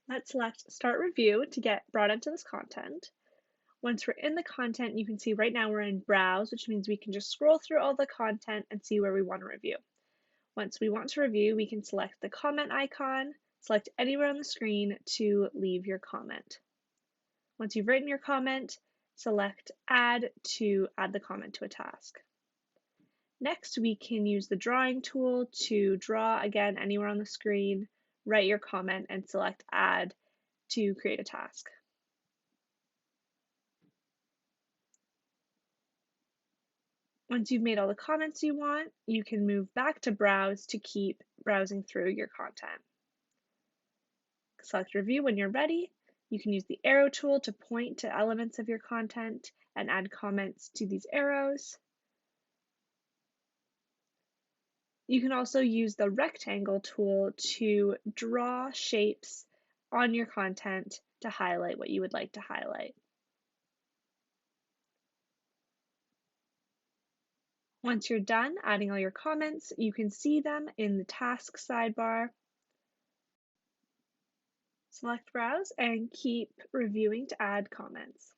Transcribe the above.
Let's select Start Review to get brought into this content. Once we're in the content, you can see right now we're in Browse, which means we can just scroll through all the content and see where we want to review. Once we want to review, we can select the comment icon, select anywhere on the screen to leave your comment. Once you've written your comment, select Add to add the comment to a task. Next, we can use the drawing tool to draw again anywhere on the screen, write your comment, and select Add to create a task. Once you've made all the comments you want, you can move back to Browse to keep browsing through your content. Select Review when you're ready. You can use the arrow tool to point to elements of your content and add comments to these arrows. You can also use the rectangle tool to draw shapes on your content to highlight what you would like to highlight. Once you're done adding all your comments, you can see them in the task sidebar. Select Browse and keep reviewing to add comments.